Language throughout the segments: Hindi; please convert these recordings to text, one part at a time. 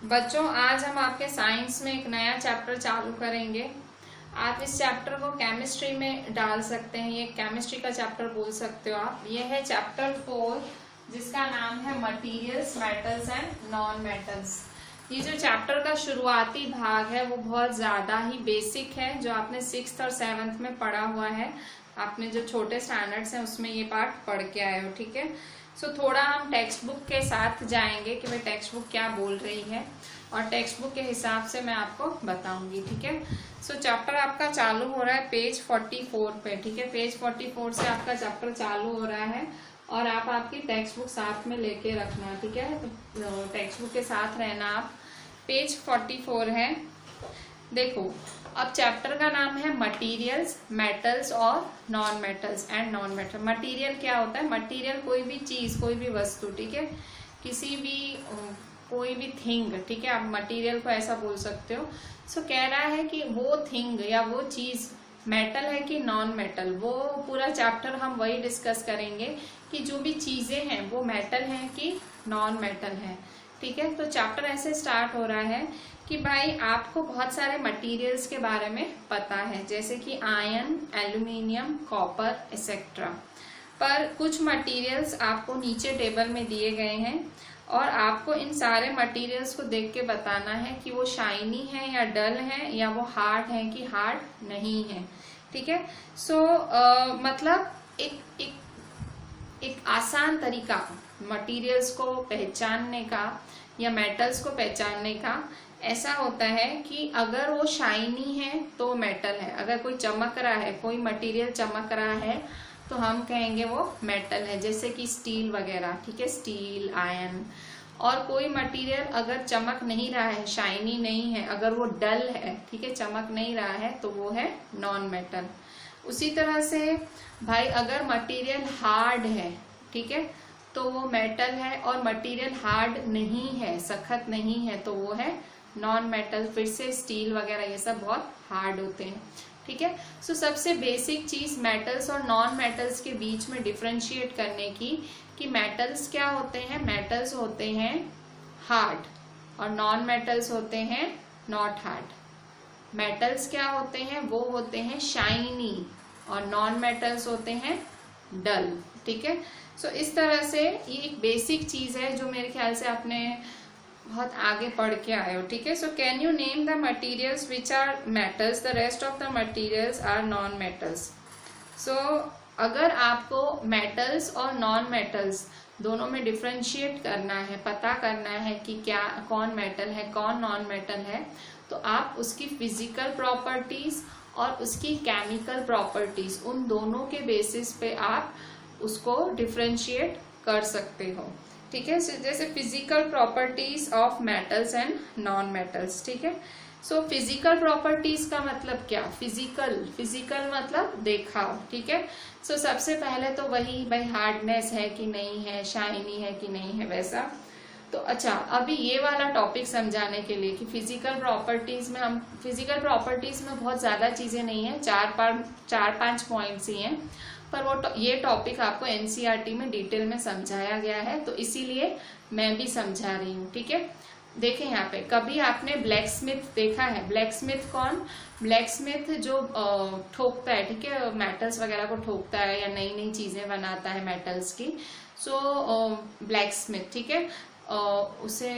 बच्चों, आज हम आपके साइंस में एक नया चैप्टर चालू करेंगे। आप इस चैप्टर को केमिस्ट्री में डाल सकते हैं, ये केमिस्ट्री का चैप्टर बोल सकते हो आप। ये है चैप्टर 4 जिसका नाम है materials, metals and non metals. ये जो चैप्टर का शुरुआती भाग है वो बहुत ज्यादा ही बेसिक है, जो आपने 6th और 7th में पढ़ा हुआ है। आपने जो छोटे स्टैंडर्ड्स हैं उसमें ये पार्ट पढ़ के आए हो, ठीक है। सो थोड़ा हम टेक्स्ट बुक के साथ जाएंगे कि भाई टेक्स्ट बुक क्या बोल रही है, और टेक्स्ट बुक के हिसाब से मैं आपको बताऊंगी, ठीक है। सो चैप्टर आपका चालू हो रहा है पेज 44 पे, ठीक है। पेज 44 से आपका चैप्टर चालू हो रहा है, और आप आपकी टेक्स्ट बुक साथ में लेके रखना, ठीक है। तो टेक्स्ट बुक के साथ रहना आप। पेज 44 है, देखो। अब चैप्टर का नाम है मटेरियल्स, मेटल्स और non metals and non metal. Material क्या होता है? मटेरियल कोई भी चीज, कोई भी वस्तु, ठीक है, किसी भी कोई भी थिंग, ठीक है। आप मटेरियल को ऐसा बोल सकते हो। सो कह रहा है कि वो थिंग या वो चीज मेटल है कि नॉन मेटल। वो पूरा चैप्टर हम वही डिस्कस करेंगे कि जो भी चीजें हैं वो मेटल हैं कि नॉन मेटल है, ठीक है। तो चैप्टर ऐसे स्टार्ट हो रहा है कि भाई आपको बहुत सारे मटेरियल्स के बारे में पता है, जैसे कि आयरन, एल्यूमिनियम, कॉपर एक्सेट्रा। पर कुछ मटेरियल्स आपको नीचे टेबल में दिए गए हैं, और आपको इन सारे मटेरियल्स को देख के बताना है कि वो शाइनी है या डल है, या वो हार्ड है कि हार्ड नहीं है, ठीक है। सो मतलब एक आसान तरीका मटेरियल्स को पहचानने का या मेटल्स को पहचानने का ऐसा होता है कि अगर वो शाइनी है तो मेटल है। अगर कोई चमक रहा है, कोई मटेरियल चमक रहा है, तो हम कहेंगे वो मेटल है, जैसे कि स्टील वगैरह, ठीक है, स्टील, आयरन। और कोई मटेरियल अगर चमक नहीं रहा है, शाइनी नहीं है, अगर वो डल है, ठीक है, चमक नहीं रहा है, तो वो है नॉन मेटल। उसी तरह से भाई अगर मटेरियल हार्ड है, ठीक है, तो वो मेटल है, और मटेरियल हार्ड नहीं है, सख्त नहीं है, तो वो है नॉन मेटल। फिर से स्टील वगैरह ये सब बहुत हार्ड होते हैं, ठीक है। सो सबसे बेसिक चीज मेटल्स और नॉन मेटल्स के बीच में डिफरेंशिएट करने की, कि मेटल्स क्या होते हैं? मेटल्स होते हैं हार्ड, और नॉन मेटल्स होते हैं नॉट हार्ड। मेटल्स क्या होते हैं? वो होते हैं शाइनी, और नॉन मेटल्स होते हैं डल, ठीक है। सो इस तरह से ये एक बेसिक चीज है जो मेरे ख्याल से आपने बहुत आगे पढ़ के आए हो, ठीक है। So can you name the materials which are metals, the rest of the materials are non metals. So अगर आपको मेटल्स और नॉन मेटल्स दोनों में डिफ्रेंशिएट करना है, पता करना है कि क्या कौन मेटल है कौन नॉन मेटल है, तो आप उसकी फिजिकल प्रॉपर्टीज और उसकी केमिकल प्रॉपर्टीज, उन दोनों के बेसिस पे आप उसको डिफ्रेंशिएट कर सकते हो, ठीक है। जैसे physical properties of metals and non metals, ठीक है। सो फिजिकल प्रॉपर्टीज का मतलब क्या? फिजिकल मतलब देखा, ठीक है। सो सबसे पहले तो वही भाई हार्डनेस है कि नहीं है, शाइनी है कि नहीं है, वैसा। तो अच्छा, अभी ये वाला टॉपिक समझाने के लिए कि फिजिकल प्रॉपर्टीज में बहुत ज्यादा चीजें नहीं है, 4-5 पॉइंट्स ही हैं, पर वो ये टॉपिक आपको एनसीईआरटी में डिटेल में समझाया गया है, तो इसीलिए मैं भी समझा रही हूँ, ठीक है। देखें यहाँ पे, कभी आपने ब्लैक स्मिथ देखा है? ब्लैक स्मिथ कौन? ब्लैक स्मिथ जो ठोकता है, ठीक है, मेटल्स वगैरह को ठोकता है या नई नई चीजें बनाता है मेटल्स की। सो ब्लैक स्मिथ, ठीक है, उसे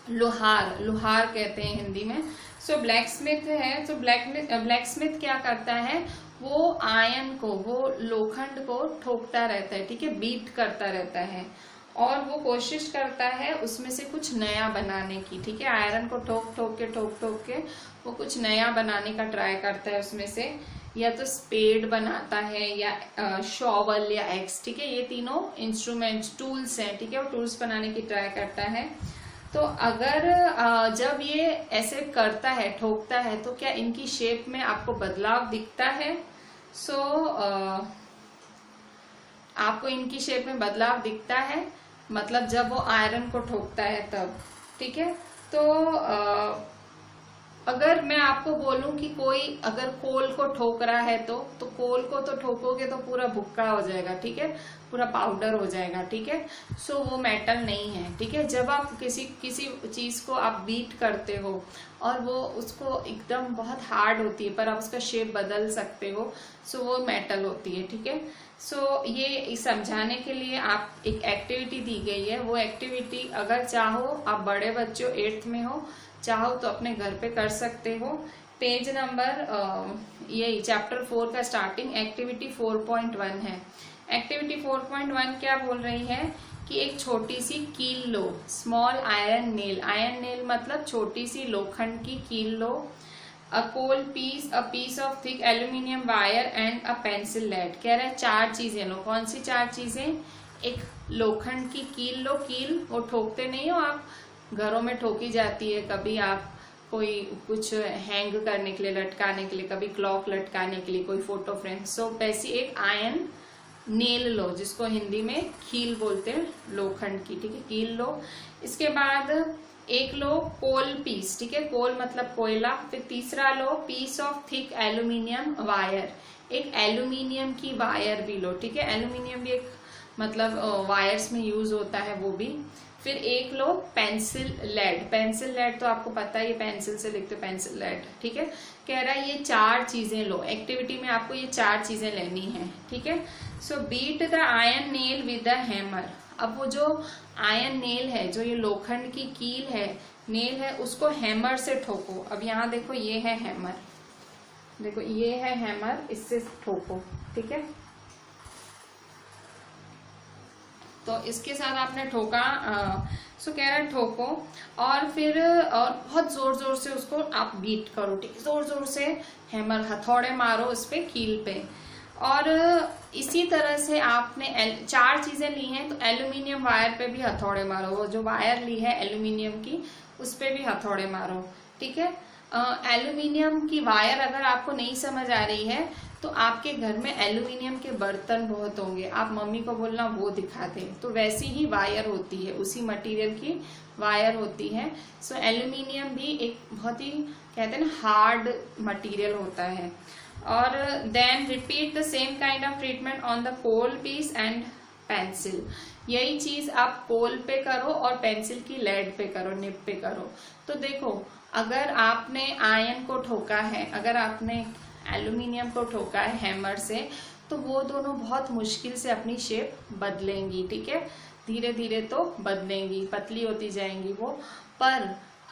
लोहार कहते हैं हिंदी में। सो ब्लैक स्मिथ है, तो ब्लैक स्मिथ क्या करता है? वो आयरन को, वो लोखंड को ठोकता रहता है, ठीक है, बीट करता रहता है, और वो कोशिश करता है उसमें से कुछ नया बनाने की, ठीक है। आयरन को ठोक ठोक के वो कुछ नया बनाने का ट्राई करता है उसमें से, या तो स्पेड बनाता है या शॉवल या एक्स, ठीक है। ये तीनों इंस्ट्रूमेंट्स, टूल्स हैं, ठीक है, वो टूल्स बनाने की ट्राई करता है। तो अगर जब ये ऐसे करता है, ठोकता है, तो क्या इनकी शेप में आपको बदलाव दिखता है? सो आपको इनकी शेप में बदलाव दिखता है, मतलब जब वो आयरन को ठोकता है तब, ठीक है। तो अगर मैं आपको बोलूं कि कोई अगर कोल को ठोक रहा है तो कोल को तो ठोकोगे तो पूरा भुक्का हो जाएगा, ठीक है। पूरा पाउडर हो जाएगा, ठीक है। सो वो मेटल नहीं है, ठीक है। जब आप किसी चीज को आप बीट करते हो और वो उसको एकदम बहुत हार्ड होती है पर आप उसका शेप बदल सकते हो, सो वो मेटल होती है, ठीक है। सो ये समझाने के लिए आप एक एक्टिविटी दी गई है। वो एक्टिविटी अगर चाहो आप बड़े बच्चों 8th में हो, चाहो तो अपने घर पे कर सकते हो। पेज नंबर यही चैप्टर 4 का स्टार्टिंग एक्टिविटी 4.1 है। एक्टिविटी 4.1 क्या बोल रही है कि एक छोटी सी कील लो, small iron nail. Iron nail मतलब छोटी सी लोखंड की कील लो। A coal piece, a piece of thick aluminium wire and a pencil lead. कह रहा है 4 चीजें लो। कौन सी 4 चीजें? एक लोखंड की कील लो। कील वो ठोकते नहीं हो आप, घरों में ठोकी जाती है, कभी आप कोई कुछ हैंग करने के लिए, लटकाने के लिए, कभी क्लॉक लटकाने के लिए, कोई फोटो फ्रेम। सो वैसी एक आयरन नेल लो, जिसको हिंदी में कील बोलते हैं, लोखंड की, ठीक है, कील लो। इसके बाद एक लो कोल पीस, ठीक है, कोल मतलब कोयला। फिर तीसरा लो piece of thick aluminium wire, एक एल्यूमिनियम की वायर भी लो, ठीक है। एल्यूमिनियम भी एक मतलब वायर्स में यूज होता है वो भी। फिर एक लो पेंसिल लेड। पेंसिल लेड तो आपको पता है, ये पेंसिल से लिखते पेंसिल लेड, ठीक है। कह रहा है ये 4 चीजें लो। एक्टिविटी में आपको ये 4 चीजें लेनी है, ठीक है। So beat the iron nail with the hammer. अब वो जो आयरन नेल है, जो ये लोखंड की कील है, नेल है, उसको हैमर से ठोको। अब यहाँ देखो ये है हैमर, देखो ये है हैमर, इससे ठोको, ठीक है। तो इसके साथ आपने ठोका, सो कह रहा है ठोको और फिर और बहुत जोर जोर से उसको आप बीट करो, ठीक है, जोर जोर से हैमर, हथौड़े मारो उस पे, कील पे। और इसी तरह से आपने 4 चीजें ली हैं, तो एल्यूमिनियम वायर पे भी हथौड़े मारो। वो जो वायर ली है एल्यूमिनियम की, उस पे भी हथौड़े मारो, ठीक है। एल्यूमिनियम की वायर अगर आपको नहीं समझ आ रही है तो आपके घर में एल्यूमिनियम के बर्तन बहुत होंगे, आप मम्मी को बोलना वो दिखा दें। तो वैसी ही वायर होती है, उसी मटेरियल की वायर होती है। सो एल्यूमिनियम भी एक बहुत ही कहते हैं ना हार्ड मटेरियल होता है। और then repeat the same kind of treatment on the coal piece and pencil. यही चीज आप कोल पे करो और पेंसिल की लेड पे करो, निब पे करो। तो देखो, अगर आपने आयरन को ठोका है, अगर आपने एल्यूमिनियम को ठोका है हैमर से, तो वो दोनों बहुत मुश्किल से अपनी शेप बदलेंगी, ठीक है। धीरे धीरे तो बदलेंगी, पतली होती जाएंगी वो। पर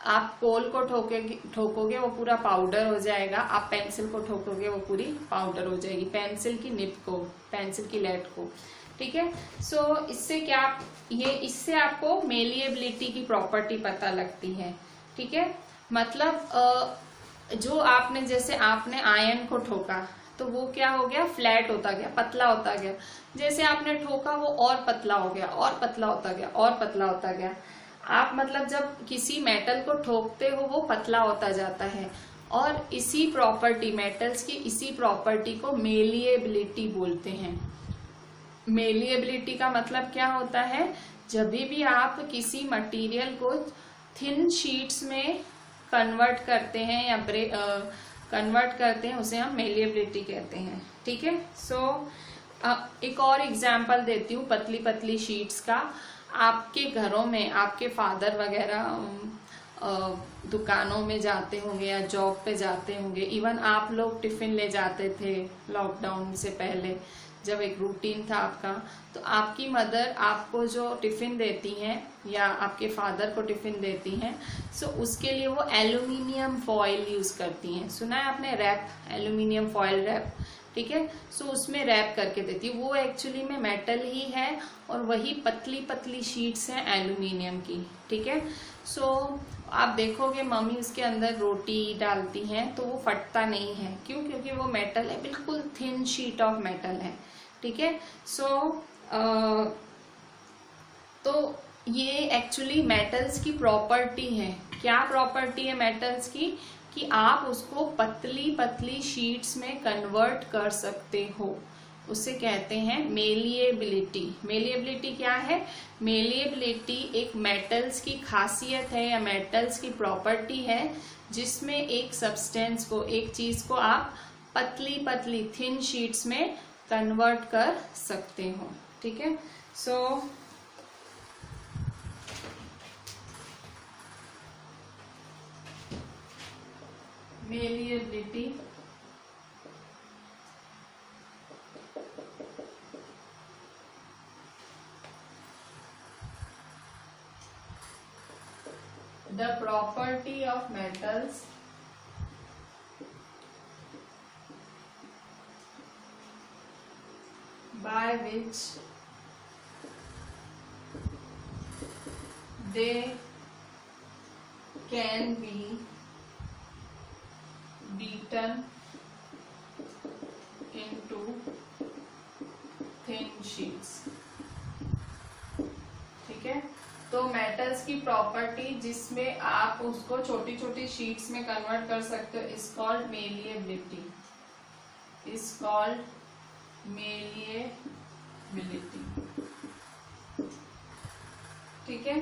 आप कोल को ठोकोगे वो पूरा पाउडर हो जाएगा, आप पेंसिल को ठोकोगे वो पूरी पाउडर हो जाएगी, पेंसिल की निब को, पेंसिल की लेड को, ठीक है। सो इससे क्या, ये इससे आपको मेलिएबिलिटी की प्रॉपर्टी पता लगती है, ठीक है। मतलब जो आपने, जैसे आपने आयरन को ठोका तो वो क्या हो गया, फ्लैट होता गया, पतला होता गया। जैसे आपने ठोका वो और पतला हो गया, और पतला होता गया, और पतला होता गया। आप मतलब जब किसी मेटल को ठोकते हो वो पतला होता जाता है। और इसी प्रॉपर्टी, मेटल्स की इसी प्रॉपर्टी को मेलिएबिलिटी बोलते हैं। मेलिएबिलिटी का मतलब क्या होता है, जब भी आप किसी मटेरियल को थिन शीट्स में कन्वर्ट करते हैं या कन्वर्ट करते हैं, उसे हम मेलिएबिलिटी कहते हैं, ठीक है। सो एक और एग्जांपल देती हूँ पतली पतली शीट्स का। आपके घरों में आपके फादर वगैरह दुकानों में जाते होंगे या जॉब पे जाते होंगे, इवन आप लोग टिफिन ले जाते थे लॉकडाउन से पहले, जब एक रूटीन था आपका। तो आपकी मदर आपको जो टिफिन देती हैं या आपके फादर को टिफिन देती हैं, सो उसके लिए वो एल्यूमिनियम फॉइल यूज करती हैं। सुना है आपने, रैप, एल्यूमिनियम फॉइल रैप, ठीक है। सो उसमें रैप करके देती है, वो एक्चुअली में मेटल ही है और वही पतली पतली शीट्स हैं एल्यूमिनियम की, ठीक है। सो आप देखोगे मम्मी उसके अंदर रोटी डालती हैं तो वो फटता नहीं है, क्यों? क्योंकि वो मेटल है, बिल्कुल थिन शीट ऑफ मेटल है, ठीक है। सो तो ये एक्चुअली मेटल्स की प्रॉपर्टी है। क्या प्रॉपर्टी है मेटल्स की? कि आप उसको पतली पतली शीट्स में कन्वर्ट कर सकते हो, उसे कहते हैं मेलिएबिलिटी। मेलिएबिलिटी क्या है? मेलिएबिलिटी एक मेटल्स की खासियत है या मेटल्स की प्रॉपर्टी है, जिसमें एक सब्सटेंस को, एक चीज को आप पतली पतली थिन शीट्स में कन्वर्ट कर सकते हो, ठीक है। सो malleability the property of metals by which they can be beaten into thin sheets। ठीक है, तो मेटल्स की प्रॉपर्टी जिसमें आप उसको छोटी छोटी शीट्स में कन्वर्ट कर सकते हो is called malleability, is called malleability. ठीक है,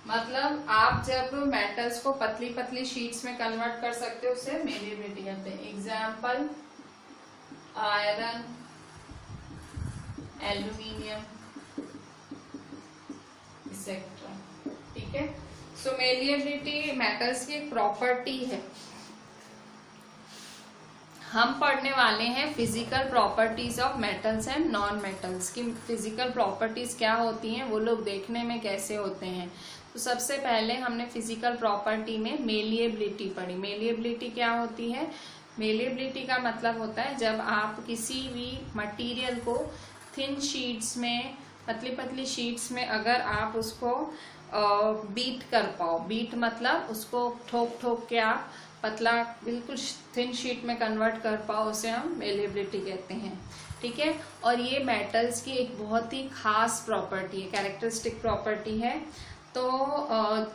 मतलब आप जब मेटल्स को पतली पतली शीट्स में कन्वर्ट कर सकते हो उसे मेलिएबिलिटी कहते हैं। Example iron, aluminium etcetera. ठीक है, सो मेलिएबिलिटी मेटल्स की एक प्रॉपर्टी है। हम पढ़ने वाले हैं physical properties of metals and non metals की फिजिकल प्रॉपर्टीज क्या होती हैं, वो लोग देखने में कैसे होते हैं। तो सबसे पहले हमने फिजिकल प्रॉपर्टी में मेलिएबिलिटी पढ़ी। मेलिएबिलिटी क्या होती है? मेलिएबिलिटी का मतलब होता है जब आप किसी भी मटेरियल को थिन शीट्स में, पतली पतली शीट्स में अगर आप उसको बीट कर पाओ, बीट मतलब उसको ठोक ठोक के आप पतला बिल्कुल थिन शीट में कन्वर्ट कर पाओ, उसे हम मेलिएबिलिटी कहते हैं। ठीक है, और ये मेटल्स की एक बहुत ही खास प्रॉपर्टी है, कैरेक्टरिस्टिक प्रॉपर्टी है। तो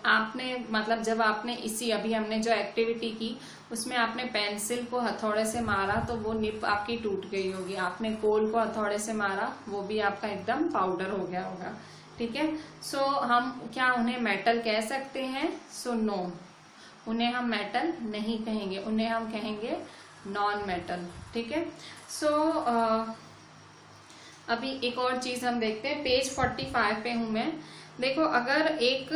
आपने मतलब जब आपने इसी अभी हमने जो एक्टिविटी की उसमें आपने पेंसिल को हथौड़े से मारा तो वो निप आपकी टूट गई होगी, आपने कोल को हथौड़े से मारा वो भी आपका एकदम पाउडर हो गया होगा। ठीक है, सो हम क्या उन्हें मेटल कह सकते हैं? सो नो, उन्हें हम मेटल नहीं कहेंगे, उन्हें हम कहेंगे नॉन मेटल। ठीक है, सो अभी एक और चीज हम देखते हैं, पेज 45 पे हूं मैं। देखो, अगर एक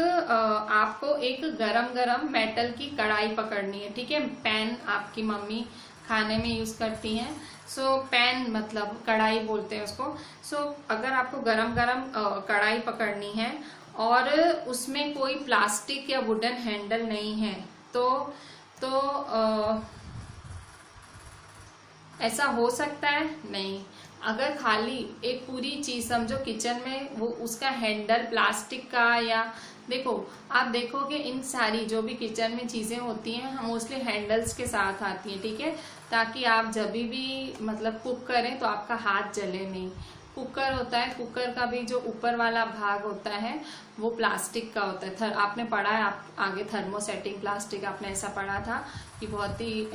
आपको एक गरम गरम मेटल की कढ़ाई पकड़नी है, ठीक है, पैन आपकी मम्मी खाने में यूज करती हैं, सो पैन मतलब कढ़ाई बोलते हैं उसको। सो अगर आपको गरम गरम कढ़ाई पकड़नी है और उसमें कोई प्लास्टिक या वुडन हैंडल नहीं है तो ऐसा हो सकता है? नहीं। अगर खाली एक पूरी चीज समझो किचन में वो उसका हैंडल प्लास्टिक का, या देखो आप देखोगे इन सारी जो भी किचन में चीजें होती हैं मोस्टली हैंडल्स के साथ आती हैं। ठीक है, ताकि आप जब भी मतलब कुक करें तो आपका हाथ जले नहीं। कुकर होता है, कुकर का भी जो ऊपर वाला भाग होता है वो प्लास्टिक का होता है। आपने पढ़ा है, आप आगे थर्मोसेटिंग प्लास्टिक आपने ऐसा पढ़ा था कि बहुत ही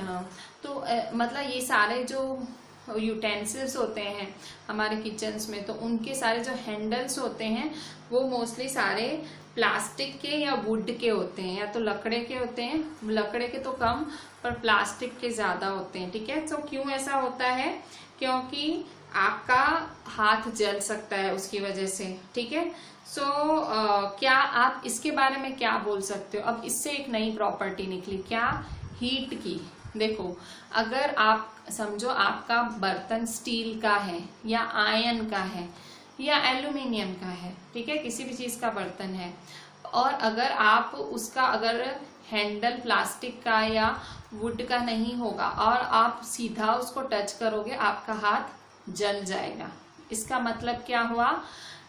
तो मतलब ये सारे जो यूटेंसिल्स होते हैं हमारे किचन्स में, तो उनके सारे जो हैंडल्स होते हैं वो मोस्टली सारे प्लास्टिक के या वुड के होते हैं, या तो लकड़े के होते हैं। लकड़े के तो कम पर प्लास्टिक के ज्यादा होते हैं। ठीक है, तो क्यों ऐसा होता है? क्योंकि आपका हाथ जल सकता है उसकी वजह से। ठीक है, सो क्या आप इसके बारे में क्या बोल सकते हो? अब इससे एक नई प्रॉपर्टी निकली, क्या? हीट की। देखो, अगर आप समझो आपका बर्तन स्टील का है या आयरन का है या एल्यूमिनियम का है, ठीक है, किसी भी चीज का बर्तन है, और अगर आप उसका अगर हैंडल प्लास्टिक का या वुड का नहीं होगा और आप सीधा उसको टच करोगे आपका हाथ जल जाएगा। इसका मतलब क्या हुआ?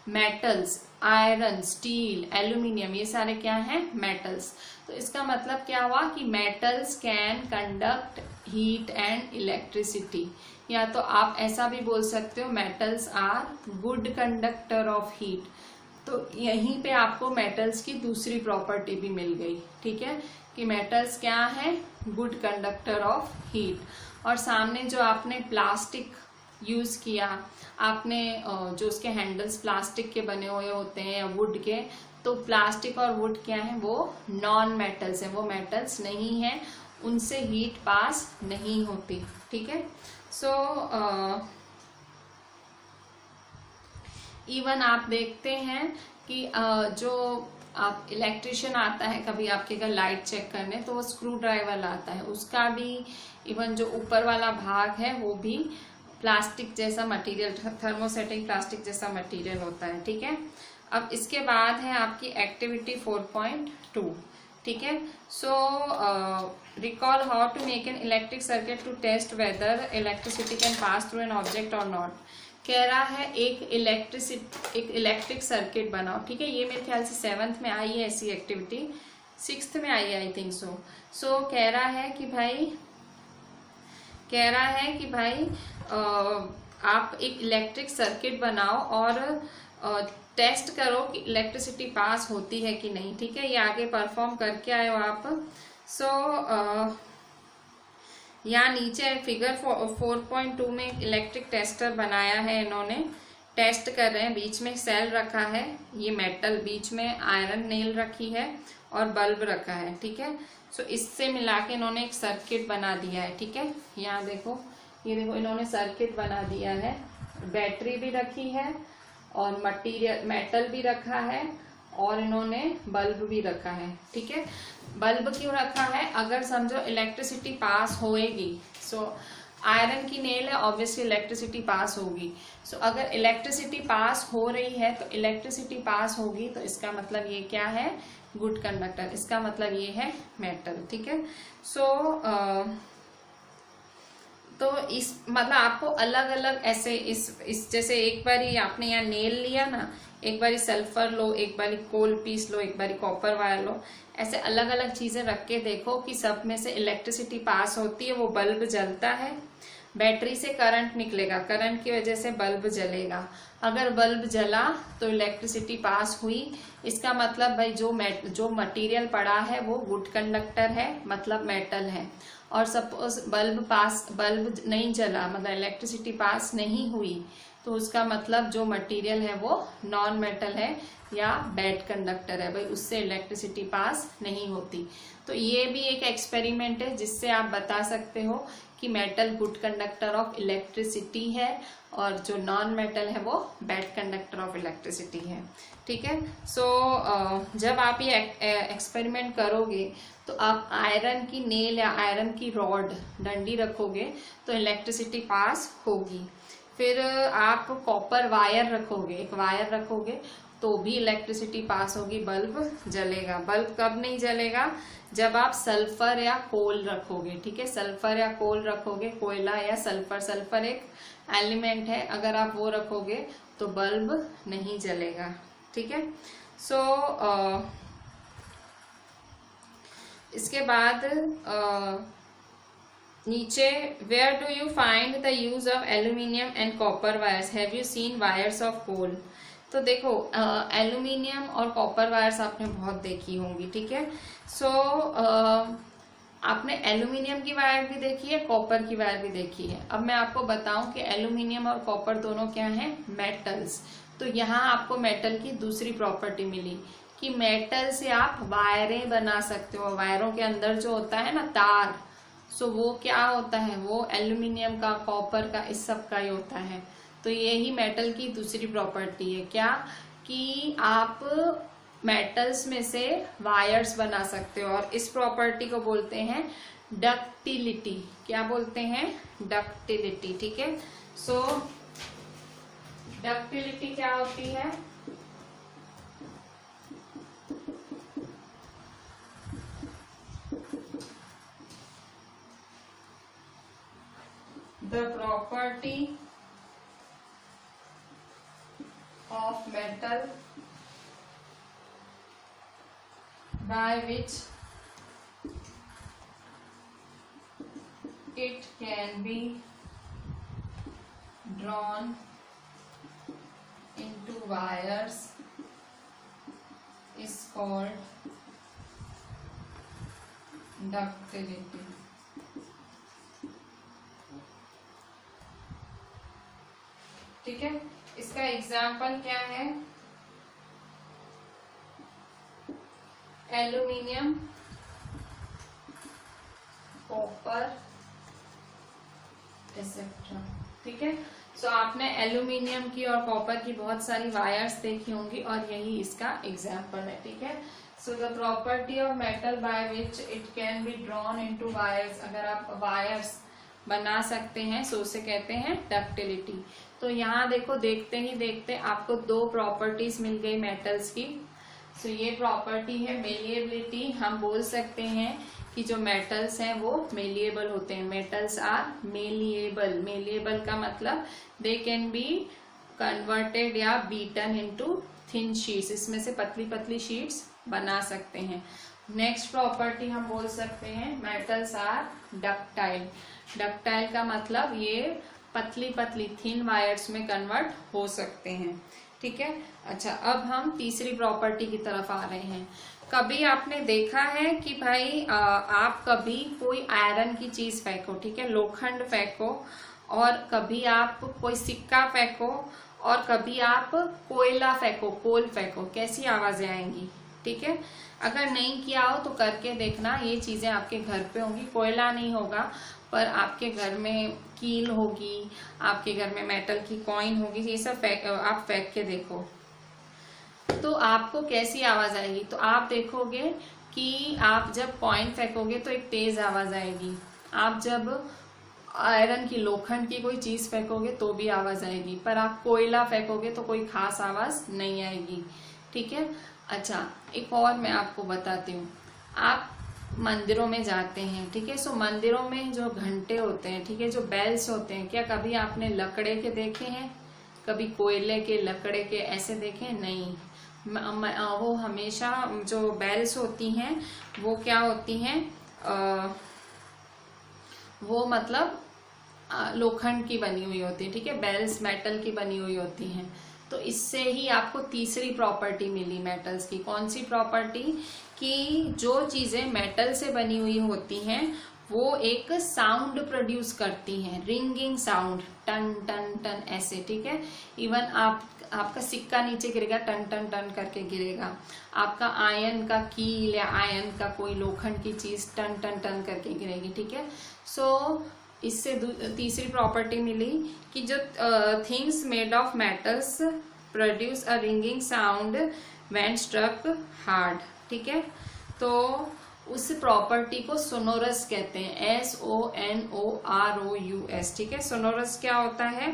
मेटल्स, आयरन, स्टील, एल्यूमिनियम, ये सारे क्या हैं? मेटल्स। तो इसका मतलब क्या हुआ कि metals can conduct heat and electricity, या तो आप ऐसा भी बोल सकते हो metals are good conductor of heat. तो यहीं पे आपको मेटल्स की दूसरी प्रॉपर्टी भी मिल गई। ठीक है, कि मेटल्स क्या है? Good conductor of heat. और सामने जो आपने प्लास्टिक यूज किया, आपने जो उसके हैंडल्स प्लास्टिक के बने हुए होते हैं या वुड के, तो प्लास्टिक और वुड क्या है? वो नॉन मेटल्स है, वो मेटल्स नहीं है, उनसे हीट पास नहीं होती। ठीक है, सो इवन आप देखते हैं कि जो आप इलेक्ट्रिशियन आता है कभी आपके घर लाइट चेक करने, तो वो स्क्रू ड्राइवर आता है, उसका भी इवन जो ऊपर वाला भाग है वो भी प्लास्टिक जैसा मटेरियल, थर्मोसेटिक प्लास्टिक जैसा मटेरियल होता है। ठीक है, अब इसके बाद है आपकी एक्टिविटी 4.2। ठीक है, so recall how to make an electric circuit to test whether electricity can pass through an object और नॉट। कह रहा है एक इलेक्ट्रिक सर्किट बनाओ। ठीक है, ये मेरे ख्याल से 7th में आई है ऐसी एक्टिविटी, 6th में आई है आई थिंक सो कह रहा है कि भाई आप एक इलेक्ट्रिक सर्किट बनाओ और टेस्ट करो कि इलेक्ट्रिसिटी पास होती है कि नहीं। ठीक है, ये आगे परफॉर्म करके आए हो आप। यहाँ नीचे फिगर 4.2 में इलेक्ट्रिक टेस्टर बनाया है इन्होंने, टेस्ट कर रहे हैं। बीच में सेल रखा है, ये मेटल, बीच में आयरन नेल रखी है और बल्ब रखा है। ठीक है, सो इससे मिला के इन्होंने एक सर्किट बना दिया है। ठीक है, यहाँ देखो, ये देखो इन्होंने सर्किट बना दिया है, बैटरी भी रखी है और मटेरियल मेटल भी रखा है और इन्होंने बल्ब भी रखा है। ठीक है, बल्ब क्यों रखा है, अगर समझो इलेक्ट्रिसिटी पास होएगी, सो आयरन की नेल है, ऑब्वियसली इलेक्ट्रिसिटी पास होगी। सो अगर इलेक्ट्रिसिटी पास हो रही है तो इलेक्ट्रिसिटी पास होगी, तो इसका मतलब ये क्या है, गुड कंडक्टर, इसका मतलब ये है मेटल। ठीक है, सो तो इस मतलब आपको अलग अलग ऐसे इस जैसे एक बारी आपने यहाँ नेल लिया ना, एक बारी सल्फर लो, एक बारी कोल पीस लो, एक बारी कॉपर वायर लो, ऐसे अलग अलग चीजें रख के देखो कि सब में से इलेक्ट्रिसिटी पास होती है, वो बल्ब जलता है, बैटरी से करंट निकलेगा, करंट की वजह से बल्ब जलेगा। अगर बल्ब जला तो इलेक्ट्रिसिटी पास हुई, इसका मतलब भाई जो मटेरियल पड़ा है वो गुड कंडक्टर है, मतलब मेटल है। और सपोज बल्ब नहीं जला, मतलब इलेक्ट्रिसिटी पास नहीं हुई, तो उसका मतलब जो मटेरियल है वो नॉन मेटल है या बैड कंडक्टर है, भाई उससे इलेक्ट्रिसिटी पास नहीं होती। तो ये भी एक एक्सपेरिमेंट है जिससे आप बता सकते हो कि metal good conductor of electricity है और जो नॉन मेटल है वो बैड कंडक्टर ऑफ इलेक्ट्रिसिटी है। ठीक है, सो जब आप ये एक्सपेरिमेंट करोगे तो आप आयरन की नेल या आयरन की रॉड डंडी रखोगे तो इलेक्ट्रिसिटी पास होगी। फिर आप कॉपर वायर रखोगे, एक वायर रखोगे तो भी इलेक्ट्रिसिटी पास होगी, बल्ब जलेगा। बल्ब कब नहीं जलेगा, जब आप सल्फर या कोल रखोगे। ठीक है, सल्फर या कोल रखोगे, कोयला या सल्फर, सल्फर एक एलिमेंट है, अगर आप वो रखोगे तो बल्ब नहीं जलेगा। ठीक है, सो इसके बाद नीचे where do you find the use of aluminium and copper wires, have you seen wires of coal. तो देखो एल्यूमिनियम और कॉपर वायर्स आपने बहुत देखी होंगी। ठीक है, सो आपने एल्यूमिनियम की वायर भी देखी है, कॉपर की वायर भी देखी है। अब मैं आपको बताऊं कि एल्यूमिनियम और कॉपर दोनों क्या हैं, मेटल्स। तो यहाँ आपको मेटल की दूसरी प्रॉपर्टी मिली कि मेटल से आप वायरें बना सकते हो। वायरों के अंदर जो होता है ना तार, सो वो क्या होता है, वो एल्यूमिनियम का, कॉपर का, इस सब का ही होता है। तो यही मेटल की दूसरी प्रॉपर्टी है, क्या कि आप मेटल्स में से वायर्स बना सकते हो, और इस प्रॉपर्टी को बोलते हैं डक्टिलिटी। क्या बोलते हैं, डक्टिलिटी। ठीक है, सो डक्टिलिटी क्या होती है, the property of metal by which it can be drawn into wires is called ductility. ठीक है, इसका एग्जाम्पल क्या है, एल्यूमिनियम, कॉपर, एक्सेट्रा। ठीक है, सो आपने एल्यूमिनियम की और कॉपर की बहुत सारी वायर्स देखी होंगी और यही इसका एग्जाम्पल है, ठीक है। So the property of metal by which it can be drawn into wires, अगर आप वायर्स बना सकते हैं सो उसे कहते हैं डक्टिलिटी। तो यहाँ देखो, देखते ही देखते आपको दो प्रॉपर्टीज मिल गई मेटल्स की। सो ये प्रॉपर्टी है मेलिएबिलिटी। हम बोल सकते हैं कि जो मेटल्स हैं वो मेलिएबल होते हैं, मेटल्स आर मेलिएबल। मेलिएबल का मतलब दे कैन बी कन्वर्टेड या बीटन इनटू थिन शीट्स, इसमें से पतली पतली शीट्स बना सकते हैं। नेक्स्ट प्रॉपर्टी हम बोल सकते हैं मेटल्स आर डक्टाइल। डक्टाइल का मतलब ये पतली पतली थिन वायर्स में कन्वर्ट हो सकते हैं, ठीक है। अच्छा, अब हम तीसरी प्रॉपर्टी की तरफ आ रहे हैं। कभी आपने देखा है कि भाई आप कभी कोई आयरन की चीज फेंको, ठीक है, लोखंड फेंको, और कभी आप कोई सिक्का फेंको, और कभी आप कोयला फेंको, कोल फेंको, कैसी आवाजें आएंगी, ठीक है। अगर नहीं किया हो तो करके देखना, ये चीजें आपके घर पे होंगी। कोयला नहीं होगा पर आपके घर में कील होगी, आपके घर में मेटल की कॉइन होगी, ये सब आप फेंक के देखो तो आपको कैसी आवाज आएगी। तो आप देखोगे कि आप जब कॉइन फेंकोगे तो एक तेज आवाज आएगी, आप जब आयरन की, लोखंड की कोई चीज फेंकोगे तो भी आवाज आएगी, पर आप कोयला फेंकोगे तो कोई खास आवाज नहीं आएगी, ठीक है। अच्छा, एक और मैं आपको बताती हूँ। आप मंदिरों में जाते हैं, ठीक है, सो मंदिरों में जो घंटे होते हैं, ठीक है, जो बेल्स होते हैं, क्या कभी आपने लकड़े के देखे हैं? कभी कोयले के, लकड़े के ऐसे देखे? नहीं। वो हमेशा जो बेल्स होती हैं वो क्या होती हैं, वो मतलब लोखंड की बनी हुई होती है, ठीक है, बेल्स मेटल की बनी हुई होती हैं। तो इससे ही आपको तीसरी प्रॉपर्टी मिली मेटल्स की। कौन सी प्रॉपर्टी? कि जो चीजें मेटल से बनी हुई होती हैं वो एक साउंड प्रोड्यूस करती हैं, रिंगिंग साउंड, टन टन टन ऐसे, ठीक है। इवन आपका सिक्का नीचे गिरेगा, टन टन टन करके गिरेगा। आपका आयन का कील या आयन का कोई लोखंड की चीज टन टन टन करके गिरेगी, ठीक है। सो इससे तीसरी प्रॉपर्टी मिली कि जो things made of metals produce a ringing sound when struck hard, ठीक है। तो उस प्रॉपर्टी को सोनोरस कहते हैं, SONOROUS, ठीक है। सोनोरस क्या होता है?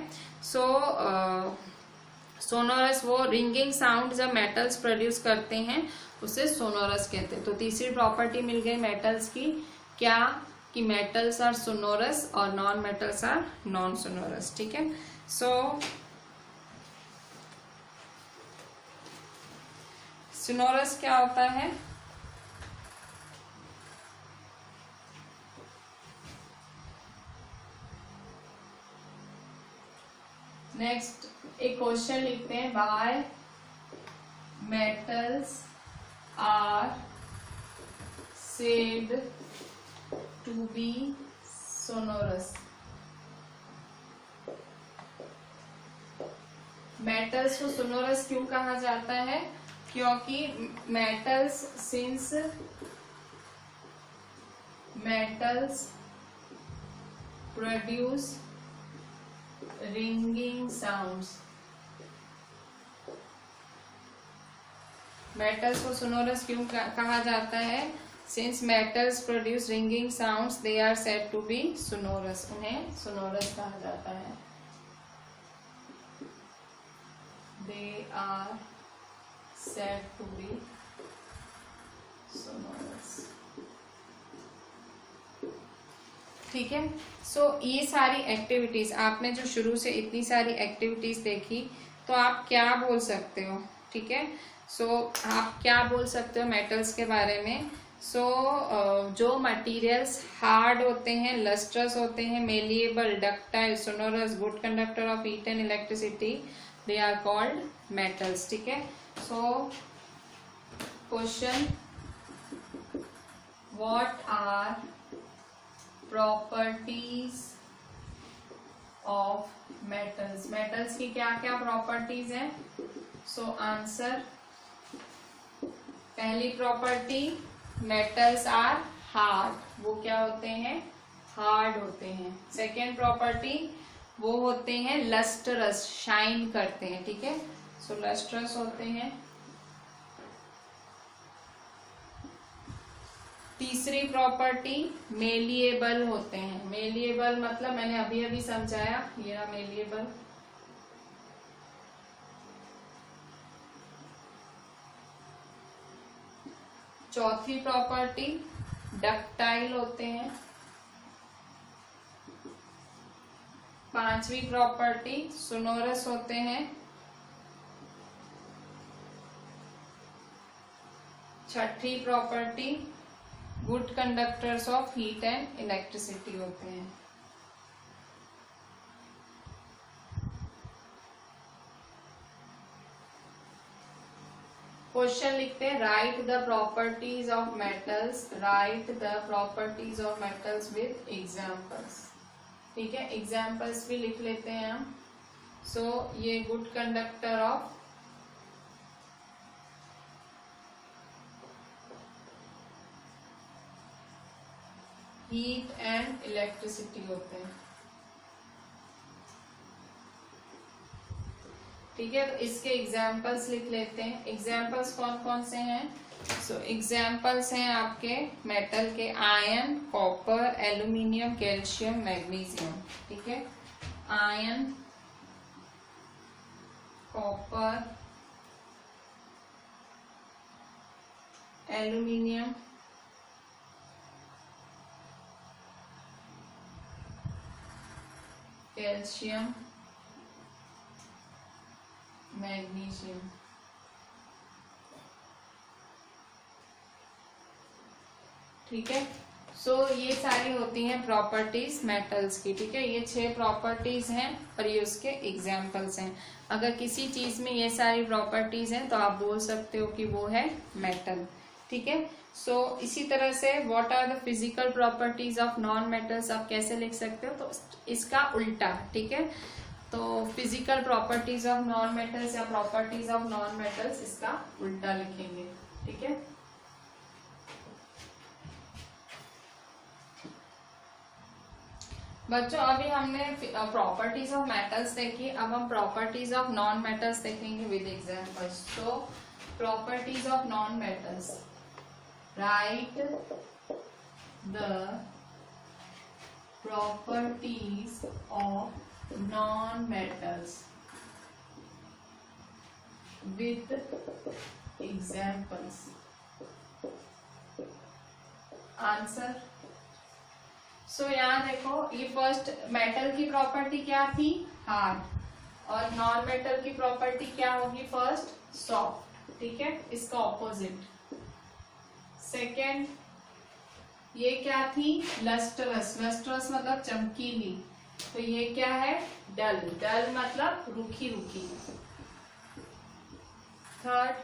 सोनोरस वो रिंगिंग साउंड जब मेटल्स प्रोड्यूस करते हैं उसे सोनोरस कहते हैं। तो तीसरी प्रॉपर्टी मिल गई मेटल्स की, क्या? कि मेटल्स आर सोनोरस और non metals are non sonorous, ठीक है। सोनोरस क्या होता है? नेक्स्ट एक क्वेश्चन लिखते हैं, why metals are said to be sonorous. Metals को सोनोरस क्यों कहा जाता है? क्योंकि metals, since metals produce ringing sounds. Metals को सोनोरस क्यों कहा जाता है? Since metals produce ringing sounds they are said to be sonorous, उन्हें सोनोरस कहा जाता है। They are said to be sonorous, ठीक है। सो ये सारी एक्टिविटीज आपने जो शुरू से इतनी सारी एक्टिविटीज देखी, तो आप क्या बोल सकते हो, ठीक है। सो आप क्या बोल सकते हो मेटल्स के बारे में? जो मटेरियल्स हार्ड होते हैं, लस्ट्रस होते हैं, malleable, ductile, sonorous, good conductor of heat and electricity, they are called metals, ठीक है। So question, what are properties of metals? Metals की क्या क्या प्रॉपर्टीज हैं? सो आंसर, पहली प्रॉपर्टी, मेटल्स आर हार्ड, वो क्या होते हैं? हार्ड होते हैं। सेकेंड प्रॉपर्टी, वो होते हैं लस्टरस, शाइन करते हैं, ठीक है। सो लस्टरस होते हैं। तीसरी प्रॉपर्टी मेलिएबल होते हैं। मेलिएबल मतलब मैंने अभी अभी समझाया, ये रहा मेलिएबल। चौथी प्रॉपर्टी डक्टाइल होते हैं। पांचवी प्रॉपर्टी सोनोरस होते हैं। छठी property good conductors of heat and electricity होते हैं। क्वेश्चन लिखते हैं, right the properties of metals, right the properties of metals with examples. ठीक है, एग्जाम्पल्स भी लिख लेते हैं हम। सो ये good conductor of heat and electricity होते हैं। ठीक है, तो इसके एग्जाम्पल्स लिख लेते हैं। एग्जाम्पल्स कौन कौन से हैं? सो एग्जाम्पल्स हैं आपके मेटल के iron, copper, aluminium, calcium, magnesium. ठीक है, iron, copper, aluminium, calcium, magnesium. ठीक है, सो ये सारी होती हैं प्रॉपर्टीज मेटल्स की। ठीक है, ये 6 प्रॉपर्टीज हैं और ये उसके एग्जाम्पल्स हैं। अगर किसी चीज में ये सारी प्रॉपर्टीज हैं तो आप बोल सकते हो कि वो है मेटल। ठीक है, सो इसी तरह से what are the physical properties of non metals आप कैसे लिख सकते हो? तो इसका उल्टा। ठीक है, तो physical properties of non metals या प्रॉपर्टीज ऑफ नॉन मेटल्स इसका उल्टा लिखेंगे। ठीक है, बच्चों अभी हमने प्रॉपर्टीज ऑफ मेटल्स देखी, अब हम प्रॉपर्टीज ऑफ नॉन मेटल्स देखेंगे विद एग्जांपल्स। तो properties of non metals, right the properties of non metals with examples. Answer, so यहाँ देखो, ये फर्स्ट मेटल की प्रॉपर्टी क्या थी? हार्ड। और नॉन मेटल की प्रॉपर्टी क्या होगी? First soft. ठीक है, इसका ऑपोजिट। सेकेंड, ये क्या थी? लस्टरस। लस्टरस मतलब चमकीली, तो ये क्या है? डल। डल मतलब रूखी रूखी। थर्ड,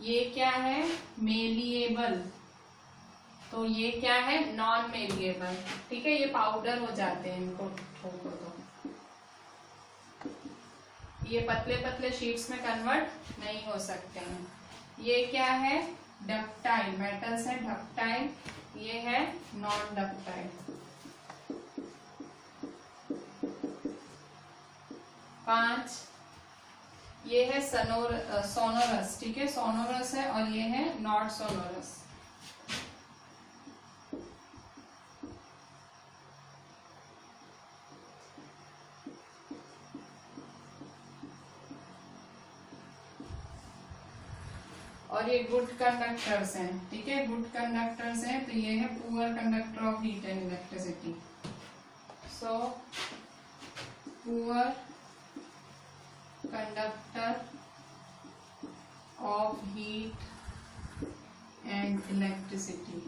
ये क्या है? मेलिएबल, तो ये क्या है? Non malleable. ठीक है, ये पाउडर हो जाते हैं इनको ठोको तो, ये पतले पतले शीट्स में कन्वर्ट नहीं हो सकते हैं। ये क्या है? डक्टाइल। मेटल्स है डक्टाइल, ये है नॉन डक्टाइल। 5, ये है सोनोरस। ठीक है, सोनोरस है और ये है नॉट सोनोरस। और ये गुड कंडक्टर्स हैं। ठीक है, गुड कंडक्टर्स हैं, तो ये है poor conductor of heat and electricity. So poor conductor of heat and electricity.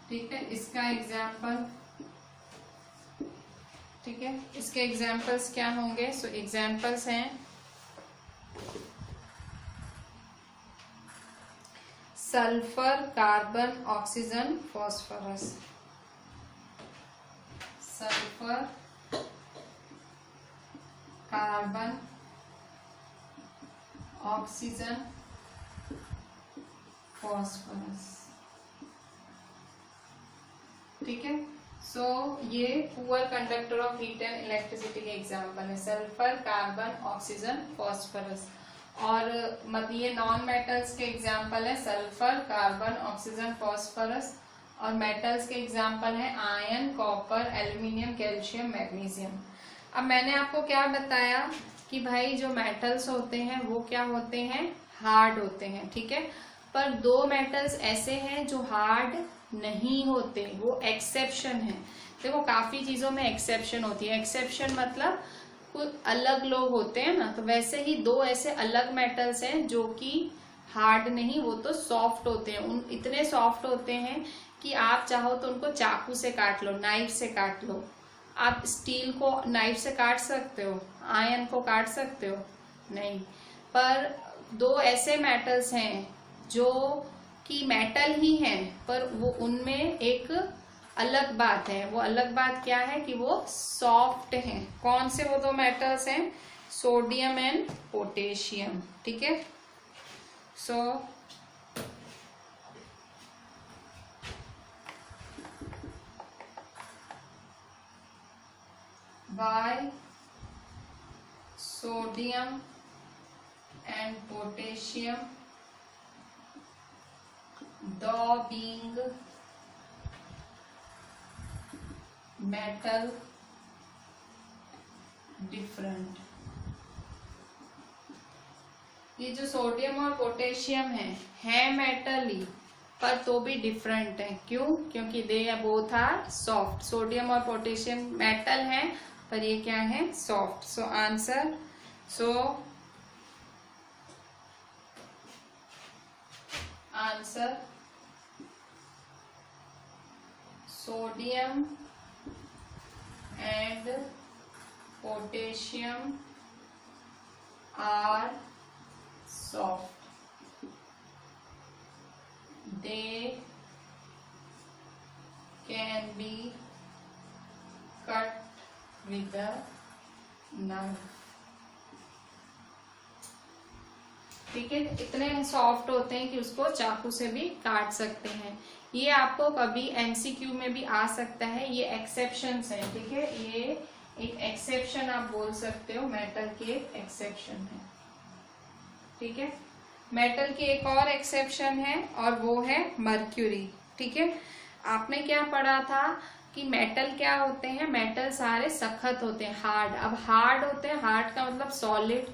ठीक है, इसका एग्जाम्पल, ठीक है, इसके एग्जाम्पल्स क्या होंगे? सो एग्जाम्पल्स हैं sulphur, carbon, oxygen, phosphorus. Sulphur, carbon, oxygen, phosphorus. ठीक है। सो ये poor conductor of heat and electricity के एग्जाम्पल है, सल्फर, कार्बन, ऑक्सीजन, फॉस्फोरस। और मतलब ये नॉन मेटल्स के एग्जाम्पल है सल्फर, कार्बन, ऑक्सीजन, फॉस्फोरस। और मेटल्स के एग्जाम्पल है iron, copper, aluminium, calcium, magnesium. अब मैंने आपको क्या बताया कि भाई जो मेटल्स होते हैं वो क्या होते हैं, हार्ड होते हैं, ठीक है। पर दो मेटल्स ऐसे हैं जो हार्ड नहीं होते, वो एक्सेप्शन है। देखो काफी चीजों में एक्सेप्शन होती है, एक्सेप्शन मतलब कुछ अलग लोग होते हैं ना, तो वैसे ही दो ऐसे अलग मेटल्स हैं जो कि हार्ड नहीं, वो तो सॉफ्ट होते हैं। उन इतने सॉफ्ट होते हैं कि आप चाहो तो उनको चाकू से काट लो, नाइफ से काट लो। आप स्टील को नाइफ से काट सकते हो, आयरन को काट सकते हो नहीं। पर दो ऐसे मेटल्स हैं जो कि मेटल ही हैं, पर वो उनमें एक अलग बात है। वो अलग बात क्या है कि वो सॉफ्ट हैं। कौन से वो दो मेटल्स हैं, सोडियम एंड पोटेशियम, ठीक है। सो why sodium and potassium, though being metal different। ये जो सोडियम और पोटेशियम है मेटल ही, पर तो भी डिफरेंट है। क्यों? क्योंकि they both are soft. Sodium और पोटेशियम मेटल हैं, पर ये क्या है, soft. So answer, answer sodium and potassium are soft, they can be cut with a knife। ठीक है, इतने सॉफ्ट होते हैं कि उसको चाकू से भी काट सकते हैं। ये आपको कभी एमसीक्यू में भी आ सकता है, ये एक्सेप्शंस है, ठीक है। ये एक एक्सेप्शन आप बोल सकते हो, मेटल की एक एक्सेप्शन है, ठीक है। मेटल की एक और एक्सेप्शन है और वो है मर्क्यूरी, ठीक है। आपने क्या पढ़ा था कि मेटल क्या होते हैं, मेटल सारे सख्त होते हैं, हार्ड। अब हार्ड होते हैं, हार्ड का मतलब सॉलिड।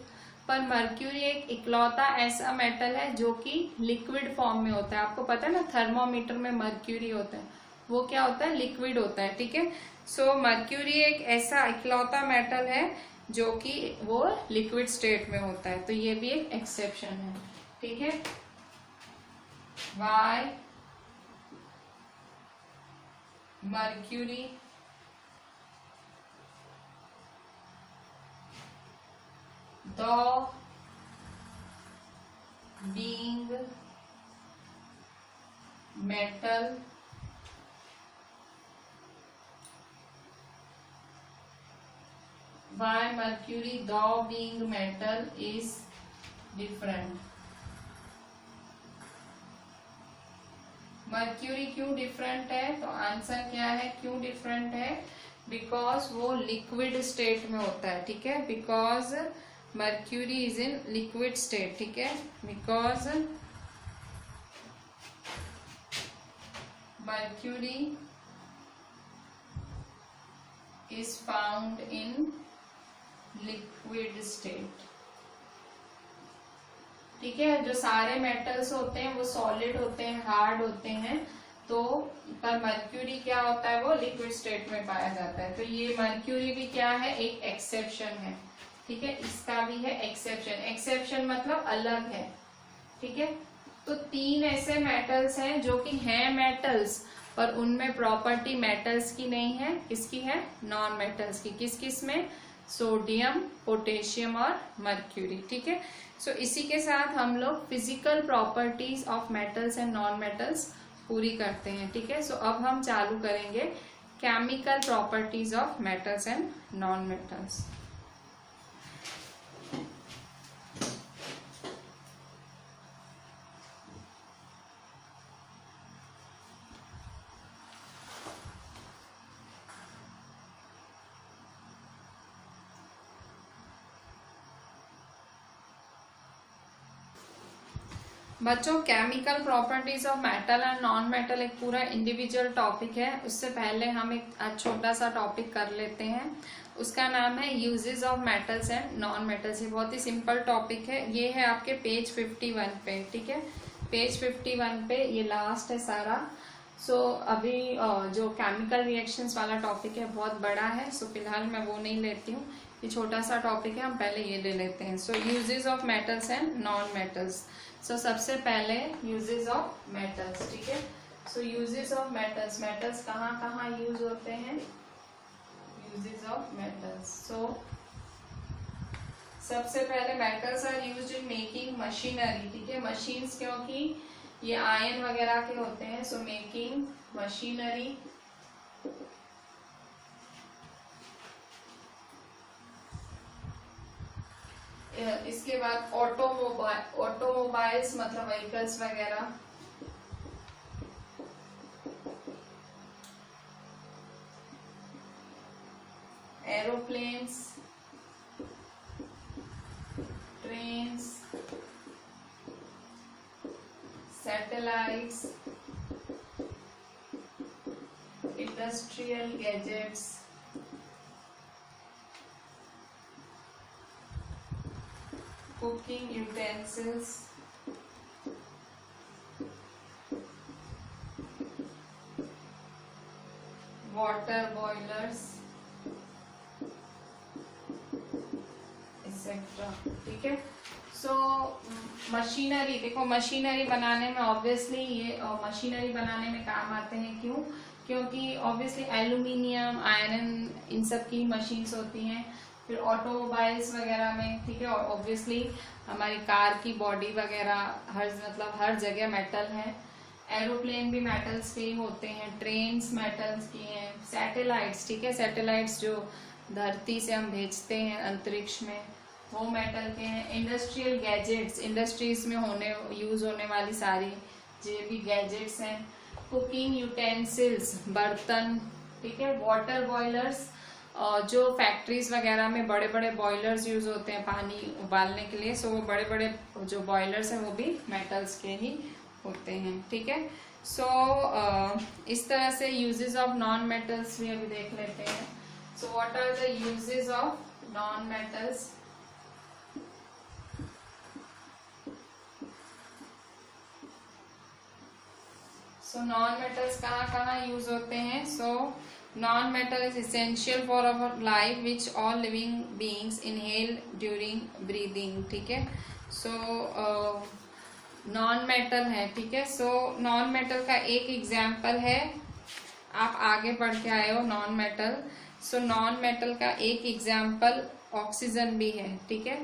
पर मर्क्यूरी एक इकलौता ऐसा मेटल है जो कि लिक्विड फॉर्म में होता है। आपको पता है ना, थर्मोमीटर में मर्क्यूरी होता है, वो क्या होता है, लिक्विड होता है, ठीक है। सो मर्क्यूरी एक ऐसा इकलौता मेटल है जो कि वो लिक्विड स्टेट में होता है, तो ये भी एक एक्सेप्शन है, ठीक है। Why mercury though being metal why mercury though being metal is different। Mercury क्यों डिफरेंट है, तो आंसर क्या है, क्यों डिफरेंट है, बिकॉज वो लिक्विड स्टेट में होता है, ठीक है। Because mercury is in liquid state, ठीक है। Because mercury is found in liquid state, ठीक है। जो सारे मेटल्स होते हैं वो सॉलिड होते हैं, हार्ड होते हैं, तो पर मर्क्यूरी क्या होता है, वो लिक्विड स्टेट में पाया जाता है। तो ये मर्क्यूरी भी क्या है, एक एक्सेप्शन है, ठीक है। इसका भी है एक्सेप्शन। एक्सेप्शन मतलब अलग है, ठीक है। तो तीन ऐसे मेटल्स हैं जो कि हैं मेटल्स, पर उनमें प्रॉपर्टी मेटल्स की नहीं है, किसकी है, नॉन मेटल्स की। किस किस में, सोडियम, पोटेशियम और मर्क्यूरी, ठीक है। सो इसी के साथ हम लोग physical properties of metals and non metals पूरी करते हैं, ठीक है। सो अब हम चालू करेंगे chemical properties of metals and non metals. बच्चों, chemical properties of metal and non metal एक पूरा इंडिविजुअल टॉपिक है। उससे पहले हम एक छोटा सा टॉपिक कर लेते हैं, उसका नाम है uses of metals and non metals. ये बहुत ही सिंपल टॉपिक है। ये है आपके पेज 51 पे, ठीक है, पेज 51 पे ये लास्ट है सारा। सो अभी जो केमिकल रिएक्शंस वाला टॉपिक है बहुत बड़ा है, सो फिलहाल मैं वो नहीं लेती हूँ, ये छोटा सा टॉपिक है, हम पहले ये ले लेते हैं। So uses of metals and non metals. So सबसे पहले यूजेस ऑफ मेटल्स, ठीक है। So uses of metals, metals कहाँ कहाँ यूज होते हैं, यूजेस ऑफ मेटल्स। सो सबसे पहले metals are used in making machinery, ठीक है, मशीन्स, क्योंकि ये आयन वगैरह के होते हैं। सो मेकिंग मशीनरी, इसके बाद ऑटोमोबाइल्स मतलब व्हीकल्स वगैरह, aeroplanes, trains, satellites, industrial gadgets, cooking utensils, water boilers, etcetera, ठीक है। सो मशीनरी, देखो मशीनरी बनाने में ऑब्वियसली ये मशीनरी बनाने में काम आते हैं, क्यों? क्योंकि ऑब्वियसली एल्यूमिनियम, आयरन, इन सब की मशीन्स होती हैं। फिर ऑटोमोबाइल्स वगैरह में, ठीक है, और ऑब्वियसली हमारी कार की बॉडी वगैरह हर जगह मेटल है। एरोप्लेन भी मेटल्स के होते हैं, ट्रेन्स मेटल्स की हैं, सैटेलाइट्स, ठीक है, सैटेलाइट्स जो धरती से हम भेजते हैं अंतरिक्ष में, वो मेटल के हैं। इंडस्ट्रियल गैजेट्स, इंडस्ट्रीज में यूज होने वाली सारी जो भी गैजेट्स हैं। कुकिंग यूटेंसिल्स, बर्तन, ठीक है। वाटर बॉयलर्स, जो फैक्ट्रीज वगैरह में बड़े बड़े बॉयलर्स यूज होते हैं पानी उबालने के लिए, सो वो बड़े बड़े जो बॉयलर्स हैं वो भी मेटल्स के ही होते हैं, ठीक है। सो इस तरह से यूजेस ऑफ नॉन मेटल्स भी अभी देख लेते हैं। So what are the uses of non metals? So non metals कहाँ कहाँ यूज होते हैं? सो non-metal is essential for our life which all living beings inhale during breathing, ठीक है। सो नॉन मेटल है, ठीक है। सो नॉन मेटल का एक एग्जाम्पल है, आप आगे पढ़ के आए हो non metal. So non metal का एक एग्जाम्पल ऑक्सीजन भी है, ठीक है।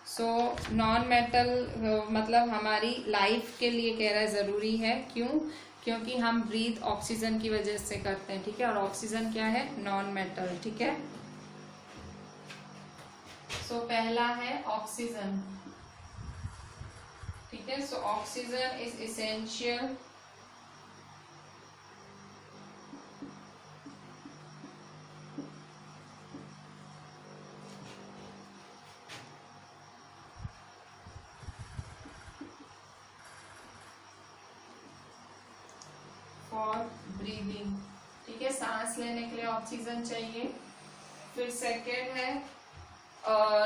सो नॉन मेटल मतलब हमारी लाइफ के लिए कह रहा है जरूरी है, क्यों? क्योंकि हम ब्रीथ ऑक्सीजन की वजह से करते हैं, ठीक है, और ऑक्सीजन क्या है? नॉन मेटल, ठीक है। सो पहला है ऑक्सीजन, ठीक है। So oxygen is essential for breathing, ठीक है, सांस लेने के लिए ऑक्सीजन चाहिए। फिर सेकेंड है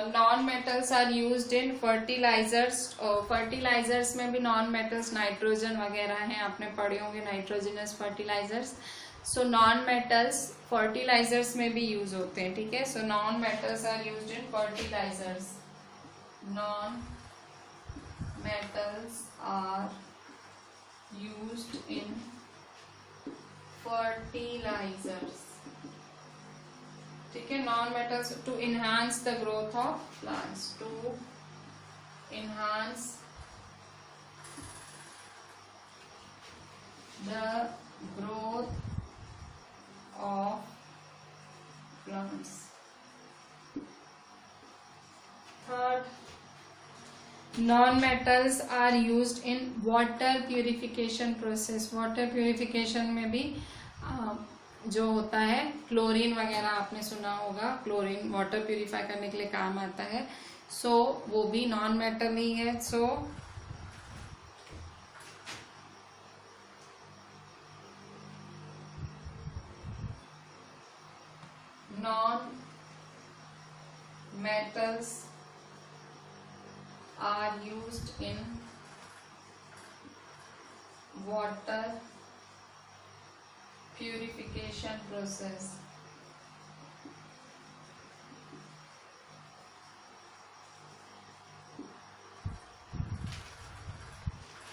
non metals are used in fertilizers. Fertilizers में भी नॉन मेटल्स, नाइट्रोजन वगैरह हैं, आपने पढ़े होंगे nitrogenous fertilizers. So non metals fertilizers में भी यूज होते हैं, ठीक है। So non metals are used in fertilizers, non metals are used in fertilizers, ठीक है। Non metals to enhance the growth of plants, to enhance the growth of plants. Third, non-metals are used in water purification process. Water purification में भी जो होता है क्लोरीन वगैरह आपने सुना होगा, क्लोरीन वाटर प्यूरिफाई करने के लिए काम आता है। सो वो भी नॉन मेटल ही है। So metals are used in water purification process.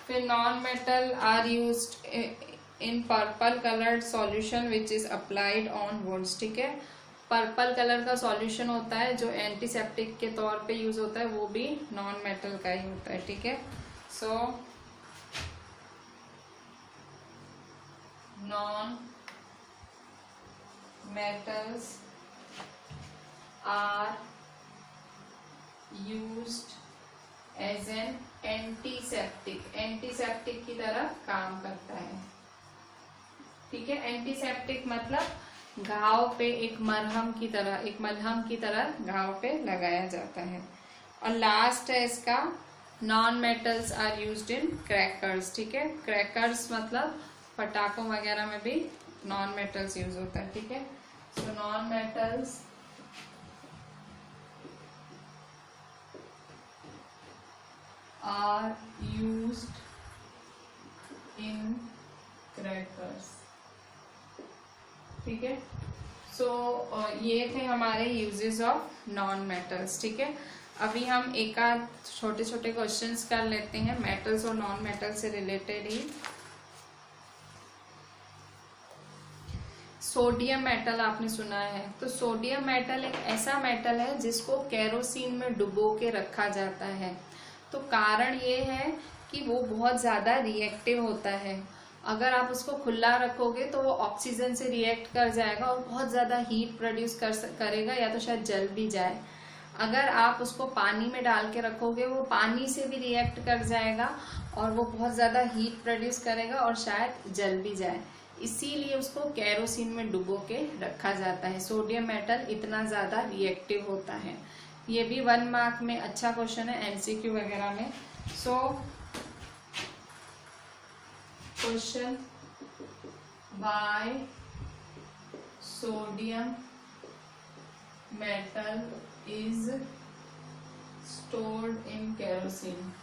फिर non metal are used in purple coloured solution which is applied on woods. ठीक है, पर्पल कलर का सॉल्यूशन होता है जो एंटीसेप्टिक के तौर पे यूज होता है, वो भी नॉन मेटल का ही होता है. ठीक है, so non metals are used as an antiseptic. Antiseptic की तरह काम करता है. ठीक है, एंटीसेप्टिक मतलब घाव पे एक मरहम की तरह घाव पे लगाया जाता है. और लास्ट है इसका non metals are used in crackers. ठीक है, क्रैकर्स मतलब पटाखों वगैरह में भी नॉन मेटल्स यूज होता है. ठीक है, so non metals are used in crackers. ठीक है, सो ये थे हमारे यूजेस ऑफ नॉन मेटल्स. ठीक है, अभी हम एक आध छोटे छोटे क्वेश्चंस कर लेते हैं मेटल्स और नॉन मेटल्स से रिलेटेड ही. सोडियम मेटल आपने सुना है, तो सोडियम मेटल एक ऐसा मेटल है जिसको केरोसिन में डुबो के रखा जाता है. तो कारण ये है कि वो बहुत ज़्यादा रिएक्टिव होता है. अगर आप उसको खुला रखोगे तो वो ऑक्सीजन से रिएक्ट कर जाएगा और बहुत ज़्यादा हीट प्रोड्यूस करेगा, या तो शायद जल भी जाए. अगर आप उसको पानी में डाल के रखोगे वो पानी से भी रिएक्ट कर जाएगा और वो बहुत ज़्यादा हीट प्रोड्यूस करेगा और शायद जल भी जाए. इसीलिए उसको केरोसिन में डुबो के रखा जाता है. सोडियम मेटल इतना ज़्यादा रिएक्टिव होता है. ये भी 1 मार्क में अच्छा क्वेश्चन है एमसीक्यू वगैरह में. So question, why sodium metal is stored in kerosene.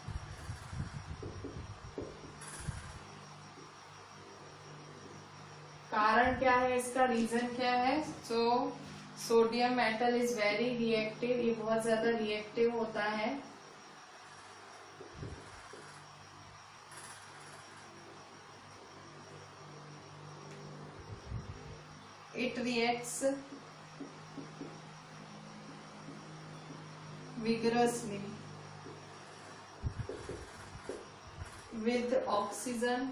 कारण क्या है इसका, रीजन क्या है? So sodium metal is very reactive. ये बहुत ज्यादा रिएक्टिव होता है. It reacts vigorously with oxygen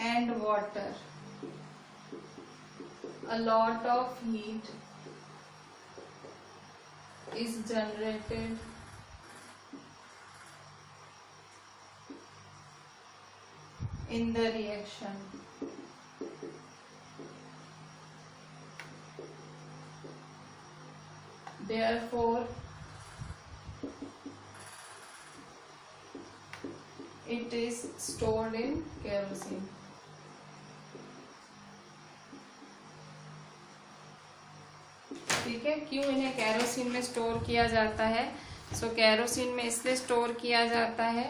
and water. A lot of heat is generated in the reaction. Therefore, it is stored in kerosene. ठीक है, क्यों इन्हें केरोसिन में स्टोर किया जाता है? सो केरोसिन में इसलिए स्टोर किया जाता है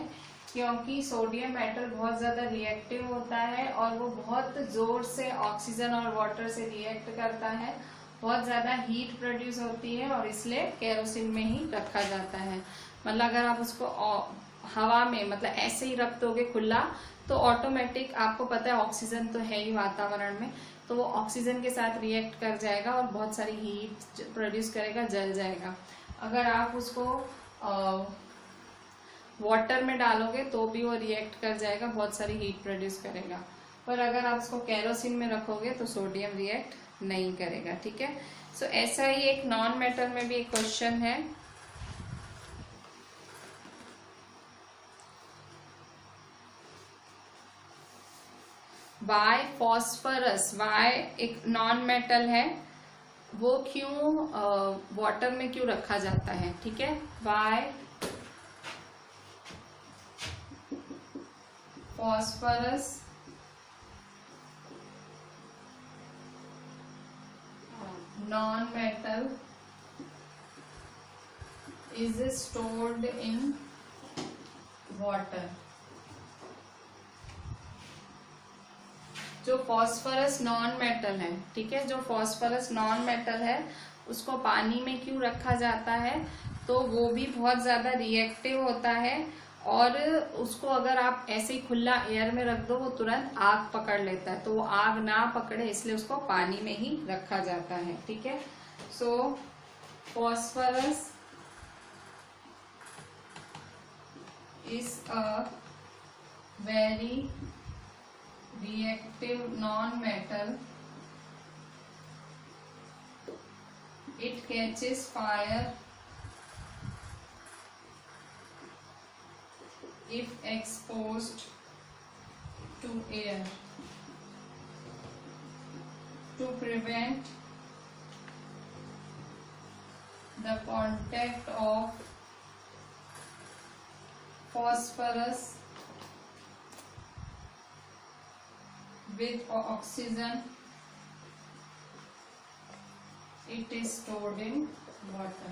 क्योंकि सोडियम मेटल बहुत ज़्यादा रिएक्टिव होता है और वो बहुत ज़ोर से ऑक्सीजन और वाटर से रिएक्ट करता है, बहुत ज़्यादा हीट प्रोड्यूस होती है और इसलिए केरोसिन में ही रखा जाता है. मतलब अगर आप उसको हवा में मतलब ऐसे ही रख दोगे खुला तो ऑटोमेटिक, आपको पता है ऑक्सीजन तो है ही वातावरण में, तो वो ऑक्सीजन के साथ रिएक्ट कर जाएगा और बहुत सारी हीट प्रोड्यूस करेगा, जल जाएगा. अगर आप उसको वाटर में डालोगे तो भी वो रिएक्ट कर जाएगा, बहुत सारी हीट प्रोड्यूस करेगा. पर अगर आप उसको केरोसिन में रखोगे तो सोडियम रिएक्ट नहीं करेगा. ठीक है, सो ऐसा ही एक नॉन मेटल में भी एक क्वेश्चन है. वाई फॉस्फरस, वाई एक नॉन मेटल है, वो क्यों वाटर में क्यों रखा जाता है? ठीक है, why phosphorus non-metal is stored in water. जो फॉस्फोरस नॉन मेटल है, ठीक है, जो फॉस्फोरस नॉन मेटल है उसको पानी में क्यों रखा जाता है, तो वो भी बहुत ज्यादा रिएक्टिव होता है और उसको अगर आप ऐसे ही खुला एयर में रख दो वो तुरंत आग पकड़ लेता है, तो वो आग ना पकड़े इसलिए उसको पानी में ही रखा जाता है, ठीक है। So phosphorus is a very reactive non-metal. It catches fire if exposed to air. To prevent the contact of phosphorus with oxygen, it is stored in water.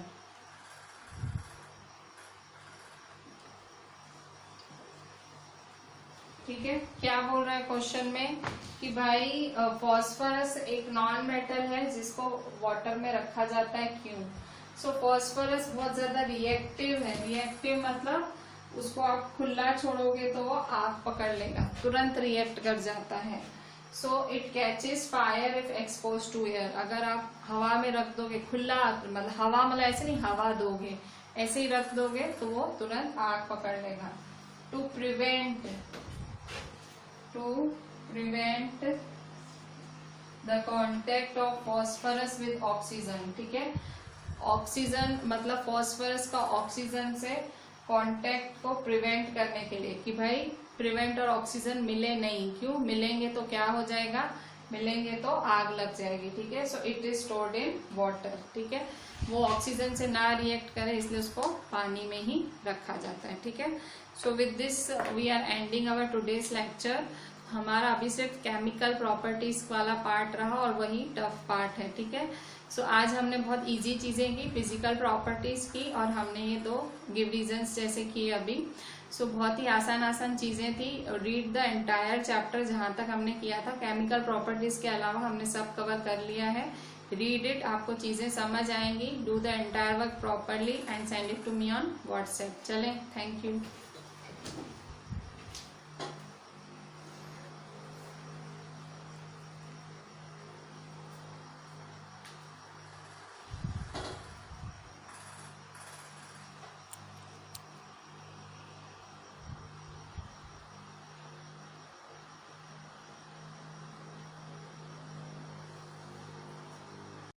ठीक है, क्या बोल रहा है क्वेश्चन में कि भाई फॉस्फोरस एक नॉन मेटल है जिसको वाटर में रखा जाता है, क्यों? सो फॉस्फोरस बहुत ज्यादा रिएक्टिव है। रिएक्टिव मतलब उसको आप खुला छोड़ोगे तो वो आग पकड़ लेगा, तुरंत रिएक्ट कर जाता है। So it catches fire if expose to air. अगर आप हवा में रख दोगे, खुला मतलब हवा मतलब ऐसे नहीं हवा दोगे, ऐसे ही रख दोगे तो वो तुरंत आग पकड़ लेगा। To prevent the contact of phosphorus with oxygen, ठीक है, ऑक्सीजन मतलब फॉस्फोरस का ऑक्सीजन से कांटेक्ट को प्रिवेंट करने के लिए कि भाई प्रिवेंट और ऑक्सीजन मिले नहीं, क्यों? मिलेंगे तो क्या हो जाएगा, मिलेंगे तो आग लग जाएगी, ठीक है। So it is stored in water, ठीक है, वो ऑक्सीजन से ना रिएक्ट करे इसलिए उसको पानी में ही रखा जाता है, ठीक है। So with this we are ending our today's lecture. हमारा अभी सिर्फ केमिकल प्रॉपर्टीज वाला पार्ट रहा और वही टफ पार्ट है, ठीक है। सो आज हमने बहुत इजी चीजें की, फिजिकल प्रॉपर्टीज की और हमने ये 2 गिव रीजंस जैसे किए अभी। सो बहुत ही आसान चीजें थी। रीड द एंटायर चैप्टर जहां तक हमने किया था, केमिकल प्रॉपर्टीज के अलावा हमने सब कवर कर लिया है। रीड इट, आपको चीजें समझ आएंगी। Do the entire work properly and send it to me on WhatsApp. चलें, थैंक यू।